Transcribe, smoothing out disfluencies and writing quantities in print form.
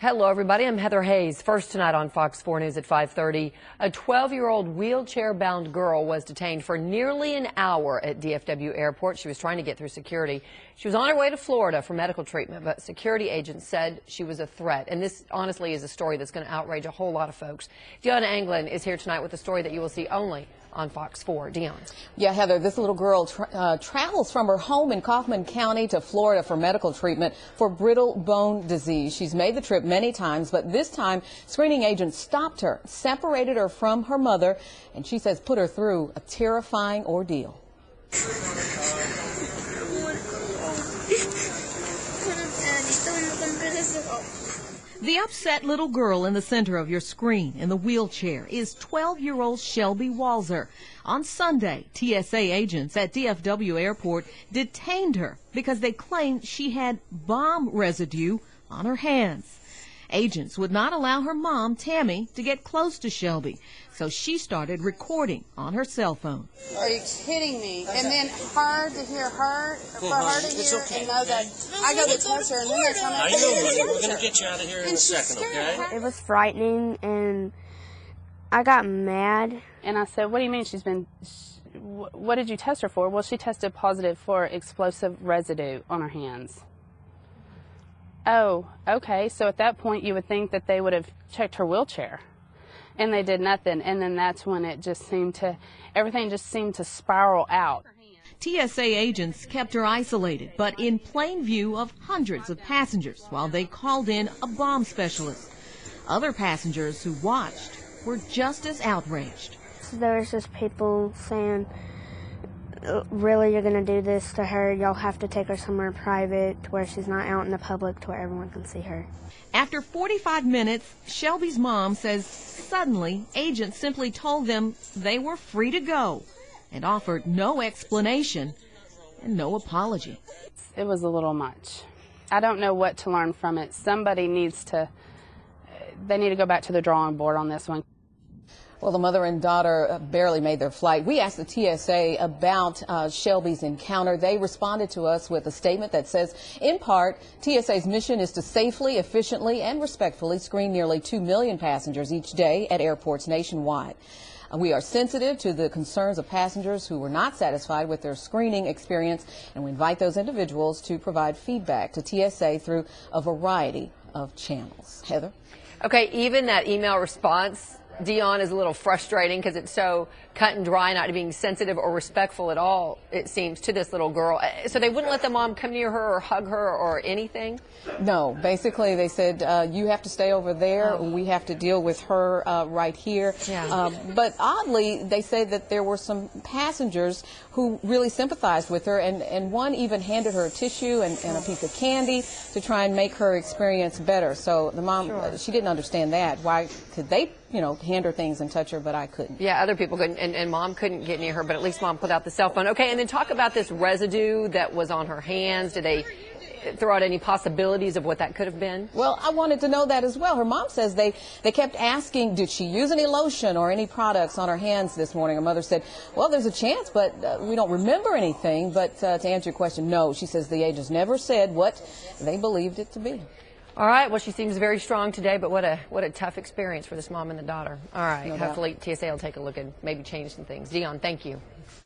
Hello, everybody. I'm Heather Hayes. First tonight on Fox 4 News at 5:30, a 12-year-old wheelchair-bound girl was detained for nearly an hour at DFW Airport. She was trying to get through security. She was on her way to Florida for medical treatment, but security agents said she was a threat. And this, honestly, is a story that's going to outrage a whole lot of folks. Deon Anglin is here tonight with a story that you will see only on Fox 4. Deon. Yeah, Heather, this little girl travels from her home in Kaufman County to Florida for medical treatment for brittle bone disease. She's made the trip many times, but this time screening agents stopped her, separated her from her mother, and she says put her through a terrifying ordeal. The upset little girl in the center of your screen in the wheelchair is 12-year-old Shelby Walzer. On Sunday, TSA agents at DFW Airport detained her because they claimed she had bomb residue on her hands. Agents would not allow her mom, Tammy, to get close to Shelby, so she started recording on her cell phone. Are you kidding me? And then hard to hear her, for her to hear and know that I go to touch her and then they're coming. I know, honey. We're going to get you out of here in a second, okay? It was frightening, and I got mad. And I said, what do you mean she's been, what did you test her for? Well, she tested positive for explosive residue on her hands. Oh, okay. So at that point, you would think that they would have checked her wheelchair, and they did nothing. And then that's when it just seemed to, everything just seemed to spiral out. TSA agents kept her isolated, but in plain view of hundreds of passengers while they called in a bomb specialist. Other passengers who watched were just as outraged. There was just people saying, really, you're going to do this to her? Y'all have to take her somewhere private to where she's not out in the public to where everyone can see her. After 45 minutes, Shelby's mom says suddenly agents simply told them they were free to go and offered no explanation and no apology. It was a little much. I don't know what to learn from it. Somebody needs to, they need to go back to the drawing board on this one. Well, the mother and daughter barely made their flight. We asked the TSA about Shelby's encounter. They responded to us with a statement that says, in part, TSA's mission is to safely, efficiently, and respectfully screen nearly 2 million passengers each day at airports nationwide. We are sensitive to the concerns of passengers who were not satisfied with their screening experience, and we invite those individuals to provide feedback to TSA through a variety of channels. Heather? Okay, even that email response, Deon, is a little frustrating because it's so cut and dry, not being sensitive or respectful at all, it seems, to this little girl. So they wouldn't let the mom come near her or hug her or anything? No. Basically, they said, you have to stay over there. Oh. We have to deal with her right here. Yeah. But oddly, they said that there were some passengers who really sympathized with her, and one even handed her a tissue and a piece of candy to try and make her experience better. So the mom, she didn't understand that. Why could they, hand her things and touch her, but I couldn't? Yeah, other people couldn't, and mom couldn't get near her, but at least mom put out the cell phone. Okay, and then talk about this residue that was on her hands. Did they throw out any possibilities of what that could have been? Well, I wanted to know that as well. Her mom says they kept asking, did she use any lotion or any products on her hands this morning? Her mother said, well, there's a chance, but we don't remember anything. But to answer your question, no. She says the agents never said what they believed it to be. All right. Well, she seems very strong today, but what a tough experience for this mom and the daughter. All right. No doubt. Hopefully TSA will take a look and maybe change some things. Deon, thank you.